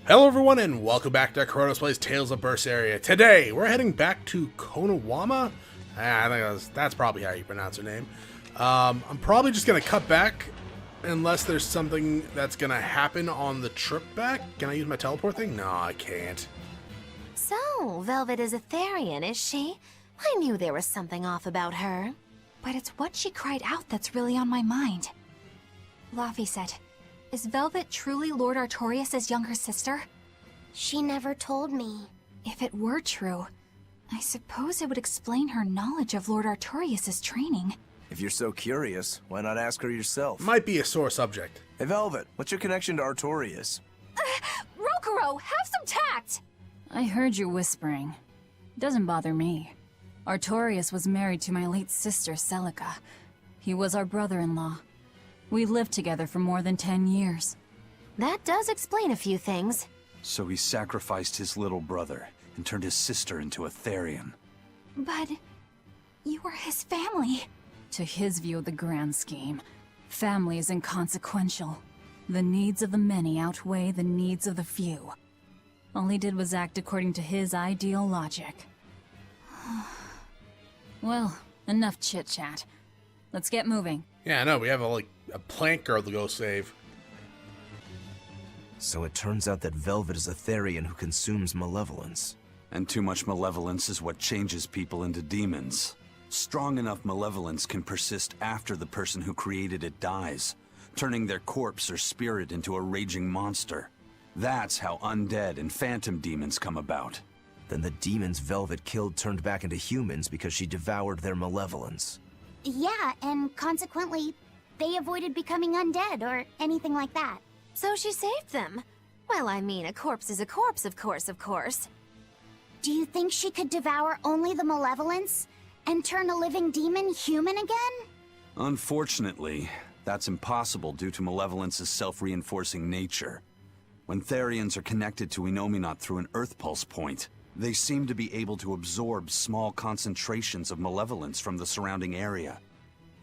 Hello everyone and welcome back to Chronos Plays Tales of Berseria. Today we're heading back to Konawama. I think that's probably how you pronounce her name. I'm probably just going to cut back unless there's something that's going to happen on the trip back. Can I use my teleport thing? No, I can't. So, Velvet is a Therian, is she? I knew there was something off about her. But it's what she cried out that's really on my mind. Laufey said, "Is Velvet truly Lord Artorias' younger sister?" She never told me. If it were true, I suppose it would explain her knowledge of Lord Artorias' training. If you're so curious, why not ask her yourself? Might be a sore subject. Hey Velvet, what's your connection to Artorias? Rokuro, have some tact! I heard you whispering. Doesn't bother me. Artorias was married to my late sister, Celica. He was our brother-in-law. We lived together for more than 10 years. That does explain a few things. So he sacrificed his little brother and turned his sister into a Therian. But you were his family. To his view of the grand scheme, family is inconsequential. The needs of the many outweigh the needs of the few. All he did was act according to his ideal logic. Well, enough chit-chat. Let's get moving. Yeah, I know, we have a plant girl to go save. So it turns out that Velvet is a Therian who consumes malevolence. And too much malevolence is what changes people into demons. Strong enough malevolence can persist after the person who created it dies, turning their corpse or spirit into a raging monster. That's how undead and phantom demons come about. Then the demons Velvet killed turned back into humans because she devoured their malevolence. Yeah, and consequently, they avoided becoming undead or anything like that. So she saved them. Well, I mean, a corpse is a corpse, of course. Do you think she could devour only the malevolence and turn a living demon human again? Unfortunately, that's impossible due to malevolence's self-reinforcing nature. When Therians are connected to Inomata through an earth pulse point, they seem to be able to absorb small concentrations of malevolence from the surrounding area,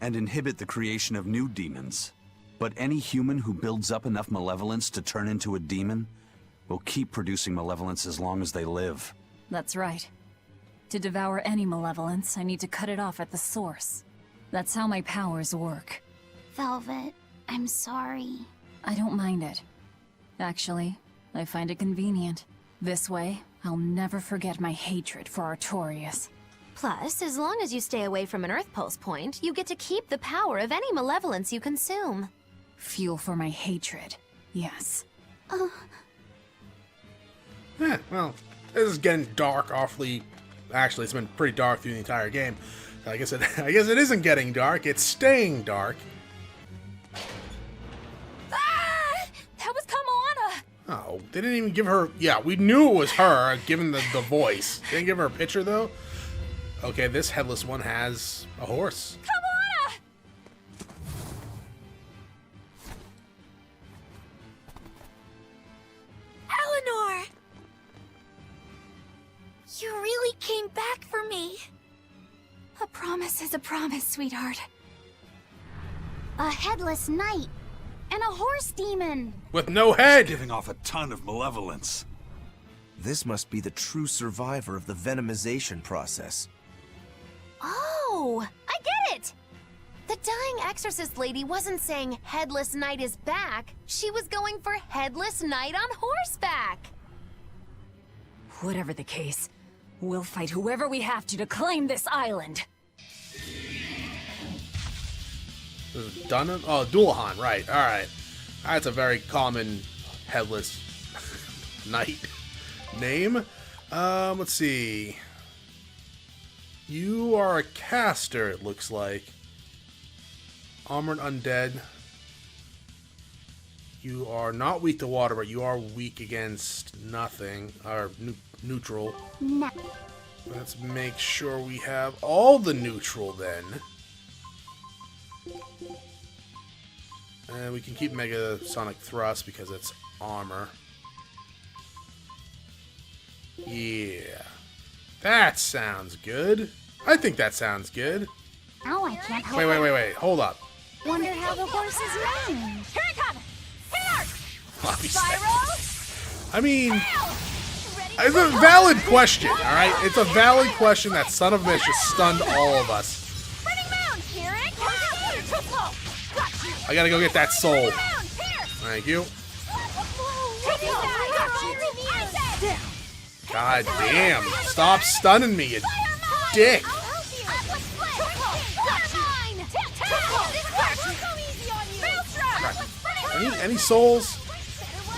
and inhibit the creation of new demons. But any human who builds up enough malevolence to turn into a demon will keep producing malevolence as long as they live. That's right. To devour any malevolence, I need to cut it off at the source. That's how my powers work. Velvet, I'm sorry. I don't mind it. Actually, I find it convenient. This way, I'll never forget my hatred for Artorias. Plus, as long as you stay away from an Earth Pulse point, you get to keep the power of any malevolence you consume. Fuel for my hatred, yes. Well, this is getting dark awfully. Actually, it's been pretty dark through the entire game. I guess it isn't getting dark, it's staying dark. That was Kamoana! Oh, they didn't even give her... Yeah, we knew it was her, given the voice. They didn't give her a picture, though. Okay, this headless one has a horse. Kamoana! Eleanor! You really came back for me. A promise is a promise, sweetheart. A headless knight and a horse demon. With no head! Giving off a ton of malevolence. This must be the true survivor of the venomization process. Oh, I get it! The dying exorcist lady wasn't saying Headless Knight is back. She was going for Headless Knight on horseback. Whatever the case, we'll fight whoever we have to claim this island. This is Dullahan? Oh, Dullahan, right. Alright. That's a very common headless knight name. Let's see. You are a caster, it looks like. Armored undead. You are not weak to water, but you are weak against nothing. Or neutral. No. Let's make sure we have all the neutral then. And we can keep Mega Sonic Thrust because it's armor. Yeah. That sounds good. I think that sounds good. Oh, I can't help Wait. Hold up. Wonder how the horse is named. Here I come! Here! Floppy Spyro! I mean, it's a valid question, alright? It's a valid question. That son of a bitch just stunned all of us. I gotta go get that soul. Thank you. God damn. Stop stunning me, you dick. Any souls?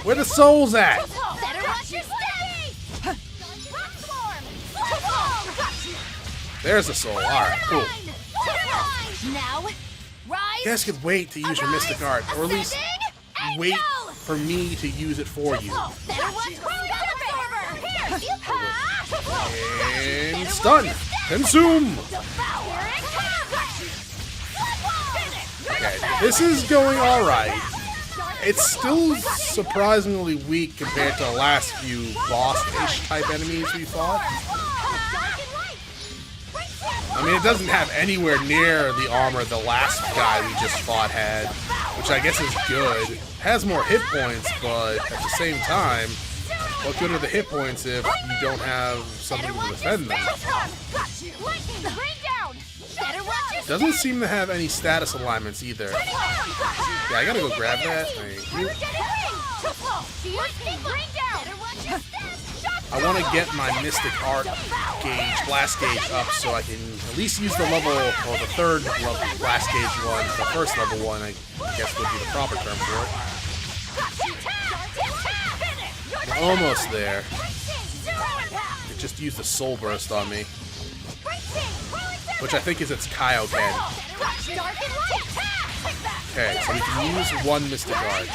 Where the souls at? There's a soul. Alright, cool. You guys could wait to use your mystic art, or at least wait for me to use it for you. And stun! Consume! Okay, this is going alright. It's still surprisingly weak compared to the last few boss-ish type enemies we fought. I mean, it doesn't have anywhere near the armor the last guy we just fought had, which I guess is good. It has more hit points, but at the same time, what good are the hit points if you don't have something to defend them? Doesn't seem to have any status alignments either. Yeah, I gotta go grab that. Thank you. I want to get my mystic art gauge, blast gauge up so I can at least use the level, or the third level blast gauge one. The first level one, I guess would be the proper term for it. I'm almost there. It just used the soul burst on me, which I think is its Kaioken. Okay, so we can use one mystic art.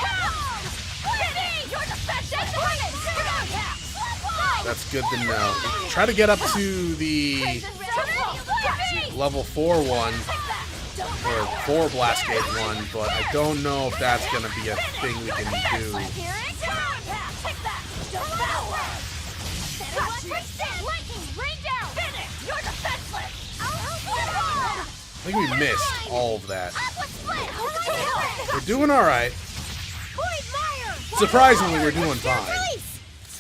That's good to know. Try to get up to the level 4 one, or 4 blast gauge one, but I don't know if that's going to be a thing we can do. I think we missed all of that. We're doing alright. Surprisingly, we're doing fine.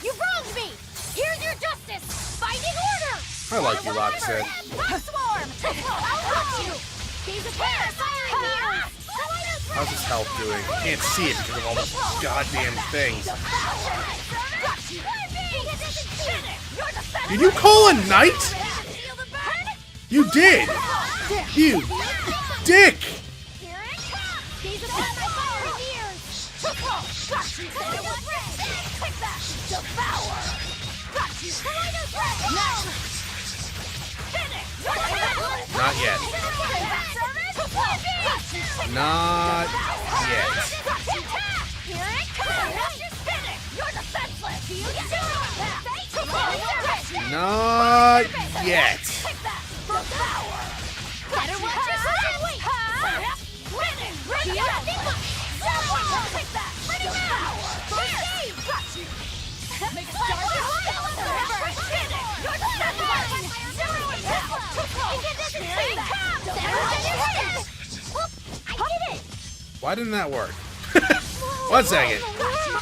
You wronged me! Here's your justice! Fighting order! I like you, Locke said. How's his health doing? I can't see it because of all the goddamn things. Did you call a knight? You did! You dick! Not yet. Not yet. Not yet. Why didn't that work? 1 second.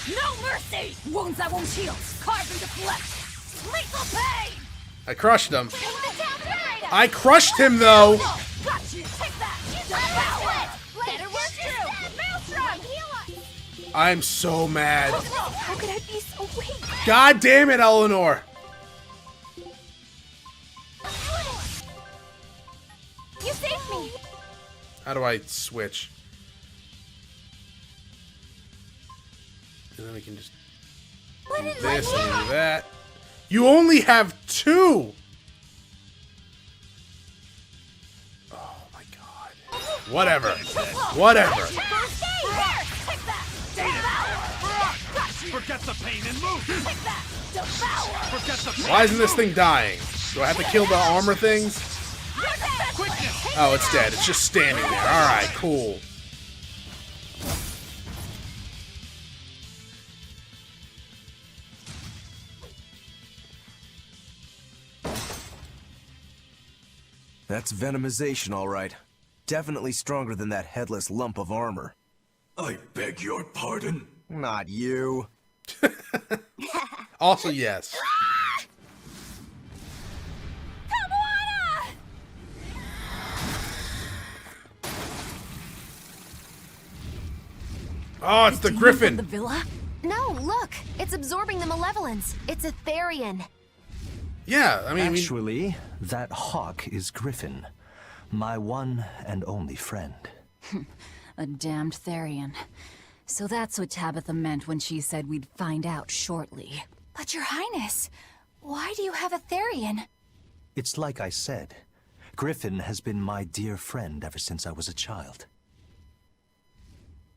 No mercy! Wounds that won't heal, carved into flesh. Lethal pain! I crushed him. I crushed him, though! I'm so mad. How could I be so weak? God damn it, Eleanor! You saved me! How do I switch? And then we can just do this and do that. You only have 2! Oh my god. Whatever. Whatever. Forget the pain and move! Forget the pain. Why isn't this thing dying? Do I have to kill the armor things? Oh, it's dead. It's just standing there. Alright, cool. That's venomization, all right. Definitely stronger than that headless lump of armor. I beg your pardon? Not you. Also, yes. Oh, it's the demon griffin. from the villa? No, look! It's absorbing the malevolence. It's a Therian. Yeah, I mean, Actually, that hawk is Griffin, my one and only friend. A damned Therian. So that's what Tabitha meant when she said we'd find out shortly. But Your Highness, why do you have a Therian? It's like I said, Griffin has been my dear friend ever since I was a child.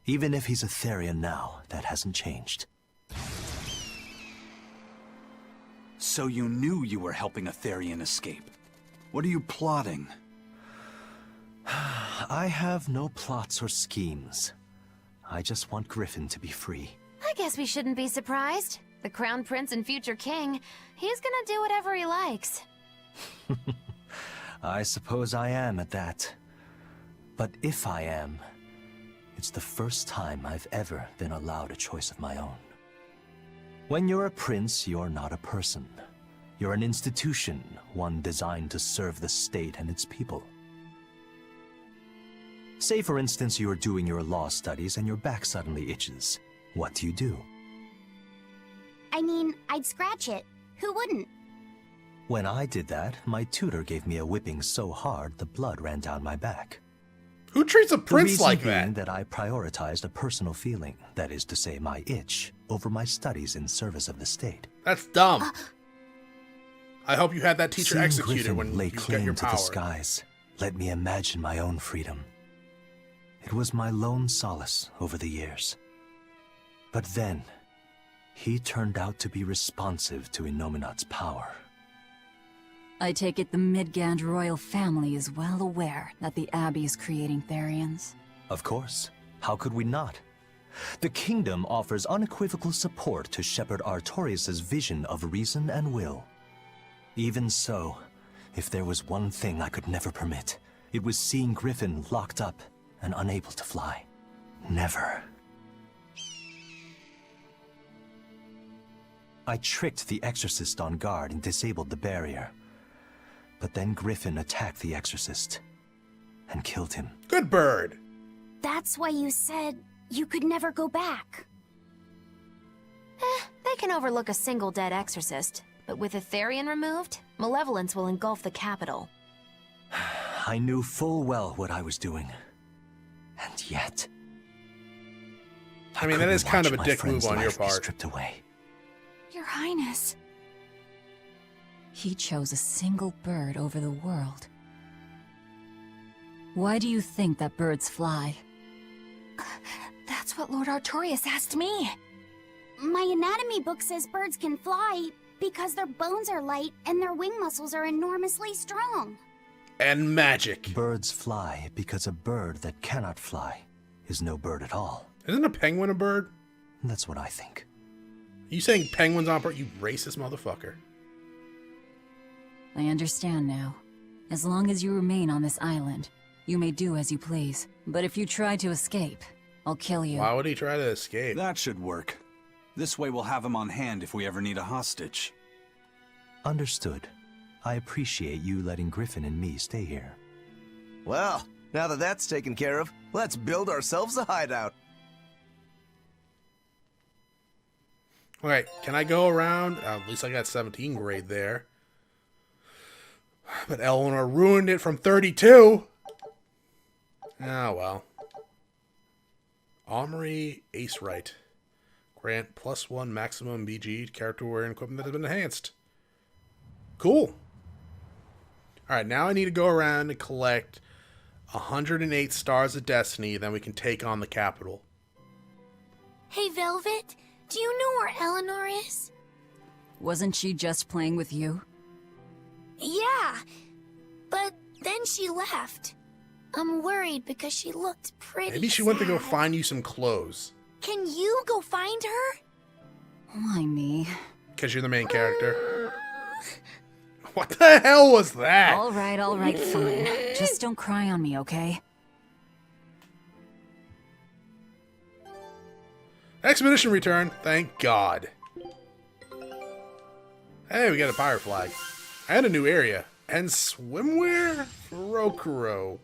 Even if he's a Therian now, that hasn't changed. So you knew you were helping a Therian escape. What are you plotting? I have no plots or schemes. I just want Griffin to be free. I guess we shouldn't be surprised. The Crown Prince and future king, he's gonna do whatever he likes. I suppose I am at that. But if I am, it's the first time I've ever been allowed a choice of my own. When you're a prince, you're not a person. You're an institution, one designed to serve the state and its people. Say, for instance, you're doing your law studies and your back suddenly itches. What do? I mean, I'd scratch it. Who wouldn't? When I did that, my tutor gave me a whipping so hard the blood ran down my back. who treats a The prince reason like being that? that I prioritized a personal feeling, that is to say my itch, over my studies in service of the state. That's dumb. I hope you had that teacher Seeing executed Griffin when lay you got claim your to power. the skies let me imagine my own freedom. It was my lone solace over the years. But then, he turned out to be responsive to Inominat's power. I take it the Midgand royal family is well aware that the Abbey is creating Therians. Of course. How could we not? The kingdom offers unequivocal support to Shepherd Artorius' vision of reason and will. Even so, if there was one thing I could never permit, it was seeing Griffin locked up and unable to fly. Never. I tricked the Exorcist on guard and disabled the barrier. But then Griffin attacked the Exorcist and killed him. Good bird. That's why you said you could never go back. They can overlook a single dead exorcist, but with a Therian removed, malevolence will engulf the capital. I knew full well what I was doing. And yet... I mean, that is couldn't kind of watch a my dick move friend's on your life be part. stripped away. Your Highness. He chose a single bird over the world. Why do you think that birds fly? That's what Lord Artorius asked me. My anatomy book says birds can fly because their bones are light and their wing muscles are enormously strong. And magic. Birds fly because a bird that cannot fly is no bird at all. Isn't a penguin a bird? That's what I think. You saying penguins aren't bird? You racist motherfucker. I understand now. As long as you remain on this island, you may do as you please. But if you try to escape, I'll kill you. Why would he try to escape? That should work. This way we'll have him on hand if we ever need a hostage. Understood. I appreciate you letting Griffin and me stay here. Well, now that that's taken care of, let's build ourselves a hideout. Alright, can I go around? At least I got 17 grade there. But Eleanor ruined it from 32. Ah, well. Armory Ace Right. Grant +1 maximum BG character wear and equipment that has been enhanced. Cool. Alright, now I need to go around and collect 108 Stars of Destiny, then we can take on the capital. Hey, Velvet, do you know where Eleanor is? Wasn't she just playing with you? Yeah, but then she left. I'm worried because she looked pretty Maybe she went to go sad. find you some clothes. Can you go find her? Why me? Because you're the main character. What the hell was that? All right, fine. Just don't cry on me, okay? Expedition return. Thank God. Hey, we got a pirate flag. And a new area. And swimwear for Rokuro.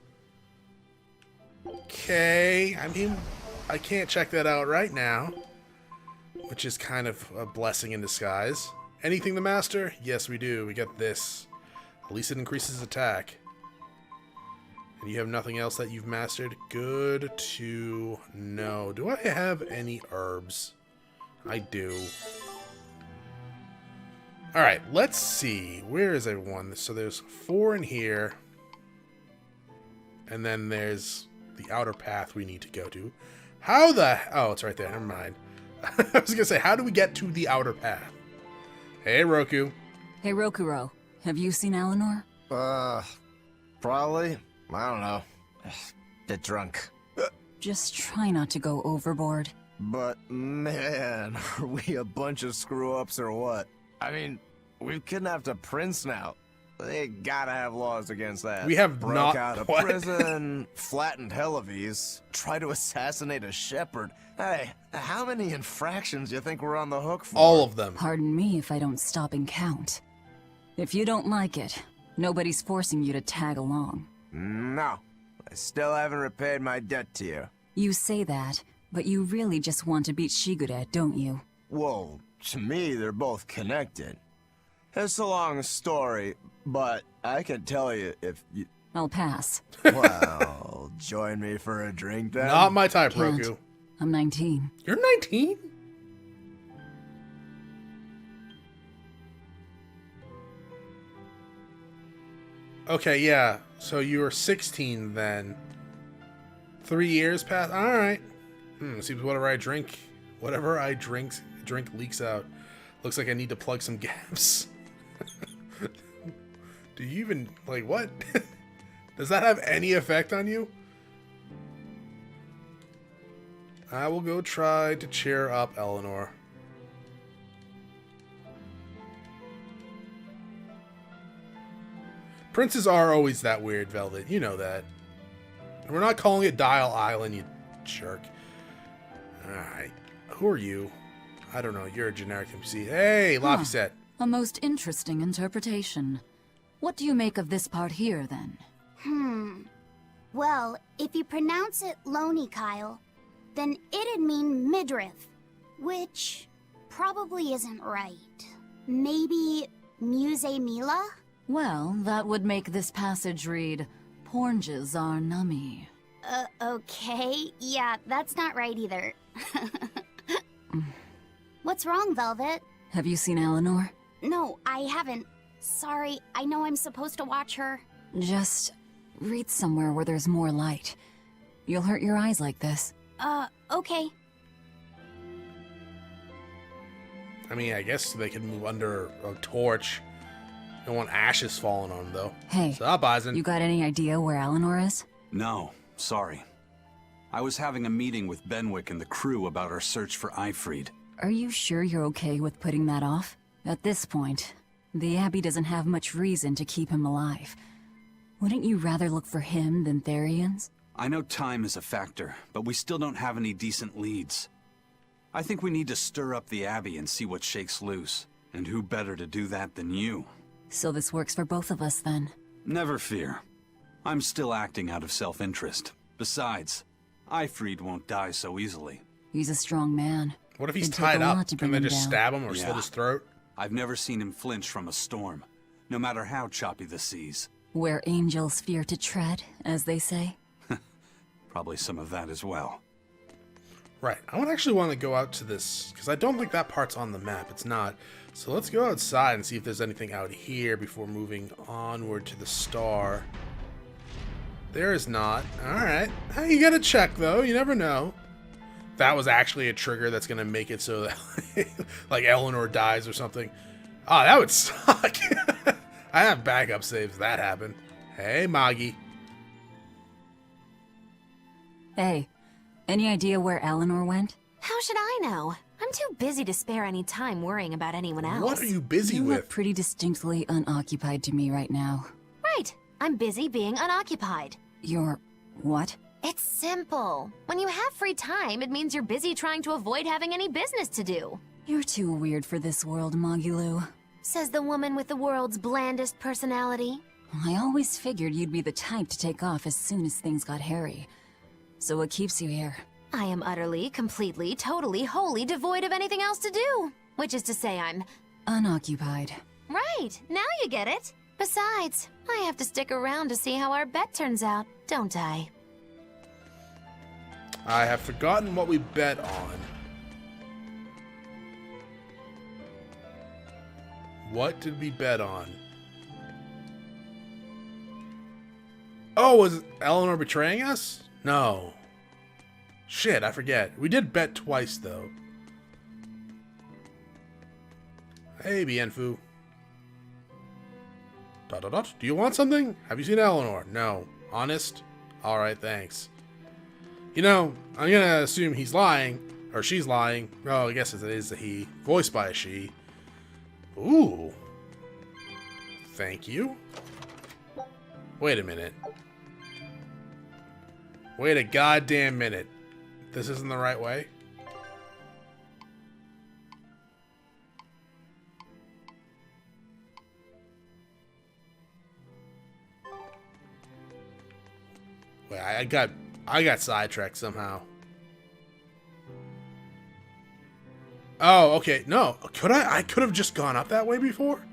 Okay, I mean, I can't check that out right now, which is kind of a blessing in disguise. Anything to master? Yes, we do. We got this. At least it increases attack. And you have nothing else that you've mastered? Good to know. Do I have any herbs? I do. Alright, let's see. Where is everyone? So there's 4 in here. And then there's the outer path we need to go to. How the... Oh, it's right there. Never mind. I was going to say, how do we get to the outer path? Hey, Roku. Hey, Rokuro. Have you seen Eleanor? Probably. I don't know. Bit drunk. Just try not to go overboard. But, man, are we a bunch of screw-ups or what? I mean, we've kidnapped a prince now. They gotta have laws against that. We have Broke not... out of what? prison, flattened Helives, tried to assassinate a shepherd. Hey, how many infractions do you think we're on the hook for? All of them. Pardon me if I don't stop and count. If you don't like it, nobody's forcing you to tag along. No. I still haven't repaid my debt to you. You say that, but you really just want to beat Shigure, don't you? Well, to me, they're both connected. It's a long story, but I can tell you if you... I'll pass. Well, join me for a drink then? Not my type, Can't. Roku. I'm 19. You're 19? Okay, yeah. So you were 16 then. 3 years passed. All right. Seems whatever I drink leaks out. Looks like I need to plug some gaps. Do you even like what? Does that have any effect on you? I will go try to cheer up Eleanor. Princes are always that weird, Velvet. You know that. We're not calling it Dial Island, you jerk. Alright. Who are you? I don't know. You're a generic MC. Hey, Laphicet. A most interesting interpretation. What do you make of this part here, then? Well, if you pronounce it Loney Kyle, then it'd mean midriff, which probably isn't right. Maybe Muse Mila? Well, that would make this passage read, Pornges are nummy. Okay. Yeah, that's not right either. What's wrong, Velvet? Have you seen Eleanor? No, I haven't. Sorry, I know I'm supposed to watch her. Just read somewhere where there's more light. You'll hurt your eyes like this. Okay. I mean, I guess they could move under a torch. Don't want ashes falling on them, though. Hey, Stop, Eisen. you got any idea where Eleanor is? No, sorry. I was having a meeting with Benwick and the crew about our search for Ifrid. Are you sure you're okay with putting that off? At this point, the Abbey doesn't have much reason to keep him alive. Wouldn't you rather look for him than Therians? I know time is a factor, but we still don't have any decent leads. I think we need to stir up the Abbey and see what shakes loose. And who better to do that than you? So this works for both of us, then? Never fear. I'm still acting out of self-interest. Besides, Ifrid won't die so easily. He's a strong man. What if he's It'd take tied a up? lot to Can bring they him just down. stab him or slit his throat? I've never seen him flinch from a storm, no matter how choppy the seas. Where angels fear to tread, as they say. Probably some of that as well. Right. I would actually want to go out to this, because I don't think that part's on the map. It's not. So let's go outside and see if there's anything out here before moving onward to the star. There is not. Alright. Hey, you gotta check, though. You never know. That was actually a trigger that's going to make it so that, like, Eleanor dies or something. Oh, that would suck. I have backup saves if that happened. Hey, Magi. Hey, any idea where Eleanor went? How should I know? I'm too busy to spare any time worrying about anyone else. What are you busy You with? look pretty distinctly unoccupied to me right now. Right. I'm busy being unoccupied. You're... what? It's simple. When you have free time, it means you're busy trying to avoid having any business to do. You're too weird for this world, Magilu. says the woman with the world's blandest personality. I always figured you'd be the type to take off as soon as things got hairy. So what keeps you here? I am utterly, completely, totally, wholly devoid of anything else to do. Which is to say I'm... Unoccupied. Right, now you get it. Besides, I have to stick around to see how our bet turns out, don't I? I have forgotten what we bet on. What did we bet on? Oh, was Eleanor betraying us? No. Shit, I forget. We did bet twice, though. Hey, Bienfu. Dot dot dot. Do you want something? Have you seen Eleanor? No. Honest? Alright, thanks. You know, I'm gonna assume he's lying. Or she's lying. Oh, I guess it is a he. Voiced by a she. Ooh. Thank you. Wait a minute. Wait a goddamn minute. This isn't the right way? Wait, I got sidetracked somehow. Oh, okay. No. Could I could have just gone up that way before?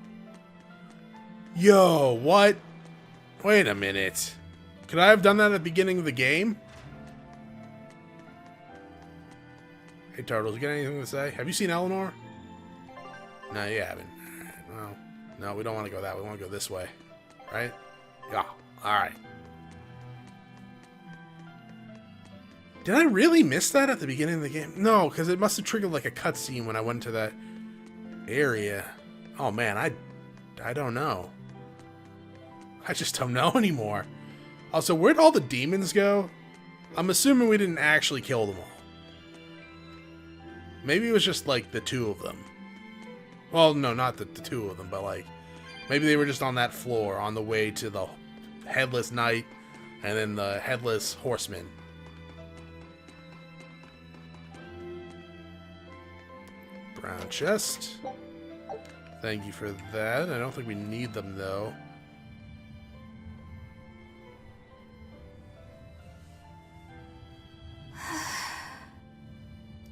Yo, what? Wait a minute. Could I have done that at the beginning of the game? Hey, Turtles, you got anything to say? Have you seen Eleanor? No, you haven't. Alright, well, no, we don't want to go that way. We want to go this way. Right? Yeah. Alright. Did I really miss that at the beginning of the game? No, because it must have triggered like a cutscene when I went to that area. Oh man, I don't know. I just don't know anymore. Also, where'd all the demons go? I'm assuming we didn't actually kill them all. Maybe it was just like the two of them. Well, no, not the two of them, but like maybe they were just on that floor on the way to the headless knight and then the headless horseman. Brown chest. Thank you for that. I don't think we need them though.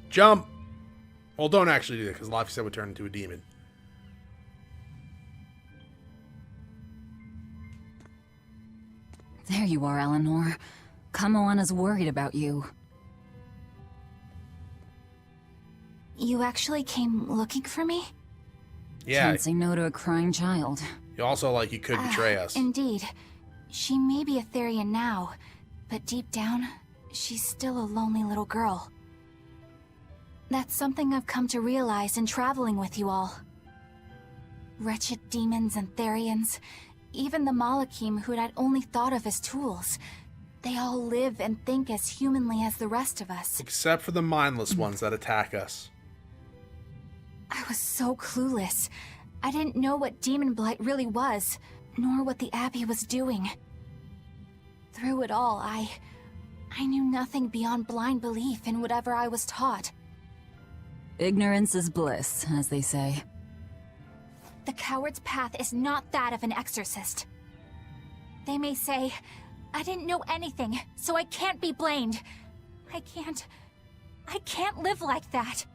Jump! Well, don't actually do that, because Laffy said would turn into a demon. There you are, Eleanor. Kamoana's worried about you. You actually came looking for me? Yeah. Can't say no to a crying child. You also, like, you could betray us. Indeed. She may be a Therian now, but deep down, she's still a lonely little girl. That's something I've come to realize in traveling with you all. Wretched demons and Therians, even the Malakim who'd I'd only thought of as tools, they all live and think as humanly as the rest of us. Except for the mindless ones that attack us. I was so clueless. I didn't know what demon blight really was, nor what the Abbey was doing. Through it all, I knew nothing beyond blind belief in whatever I was taught. Ignorance is bliss, as they say. The coward's path is not that of an exorcist. They may say, I didn't know anything, so I can't be blamed. I can't live like that.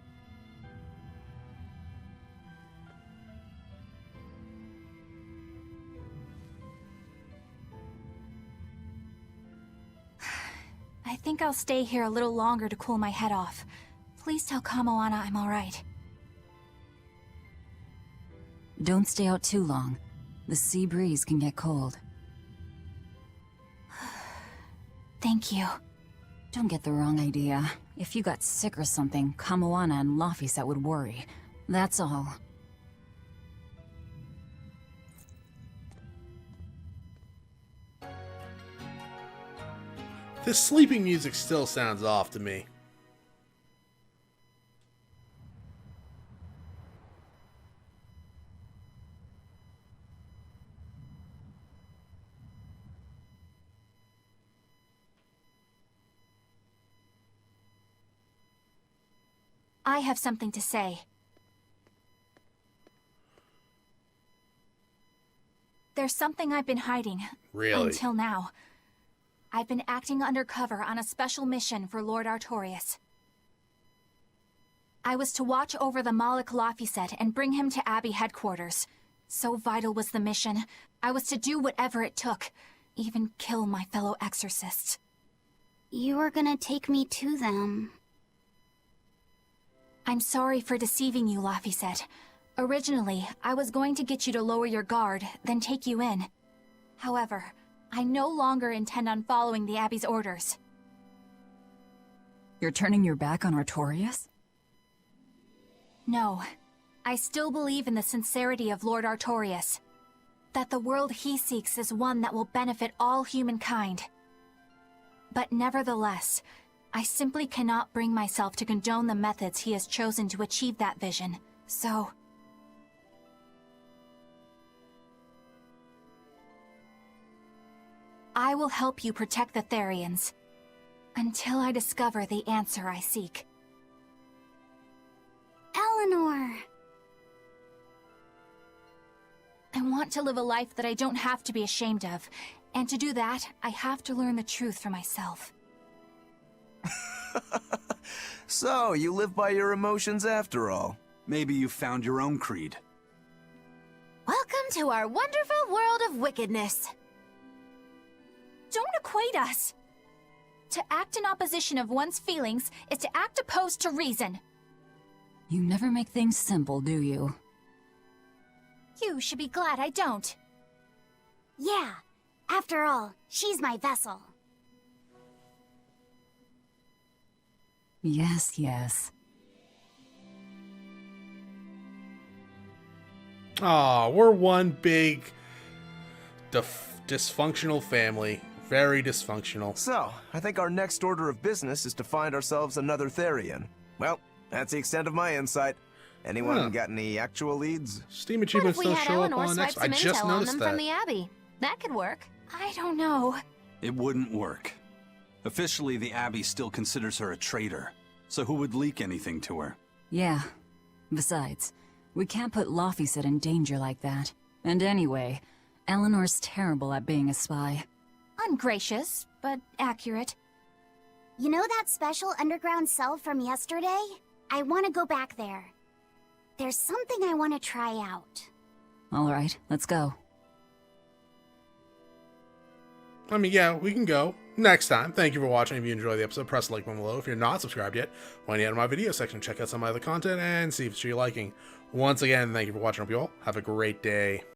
I think I'll stay here a little longer to cool my head off. Please tell Kamoana I'm alright. Don't stay out too long. The sea breeze can get cold. Thank you. Don't get the wrong idea. If you got sick or something, Kamoana and Laffy would worry. That's all. This sleeping music still sounds off to me. I have something to say. There's something I've been hiding. Really? Until now. I've been acting undercover on a special mission for Lord Artorias. I was to watch over the Malik Laphicet and bring him to Abbey headquarters. So vital was the mission. I was to do whatever it took, even kill my fellow exorcists. You were gonna take me to them. I'm sorry for deceiving you, Laphicet. Originally, I was going to get you to lower your guard, then take you in. However, I no longer intend on following the Abbey's orders. You're turning your back on Artorias? No. I still believe in the sincerity of Lord Artorias. That the world he seeks is one that will benefit all humankind. But nevertheless, I simply cannot bring myself to condone the methods he has chosen to achieve that vision, so... I will help you protect the Therians, until I discover the answer I seek. Eleanor! I want to live a life that I don't have to be ashamed of, and to do that, I have to learn the truth for myself. So, you live by your emotions after all. Maybe you found your own creed. Welcome to our wonderful world of wickedness. Don't equate us! To act in opposition of one's feelings is to act opposed to reason. You never make things simple, do you? You should be glad I don't. Yeah, after all, she's my vessel. Yes, yes. Aw, we're one big dysfunctional family. Very dysfunctional. So, I think our next order of business is to find ourselves another Therian. Well, that's the extent of my insight. Anyone Huh. got any actual leads? Steam What if achievements we don't had show up Eleanor on swipe next. I some just intel on noticed them that. from the Abbey? That could work. I don't know. It wouldn't work. Officially, the Abbey still considers her a traitor. So who would leak anything to her? Yeah. Besides, we can't put Laphicet in danger like that. And anyway, Eleanor's terrible at being a spy. Ungracious, but accurate. You know that special underground cell from yesterday? I want to go back there. There's something I want to try out. Alright, let's go. I mean, yeah, we can go next time. Thank you for watching. If you enjoyed the episode, press the like button below. If you're not subscribed yet, why don't you head to my video section, check out some of my other content, and see if it's your liking. Once again, thank you for watching. I hope you all have a great day.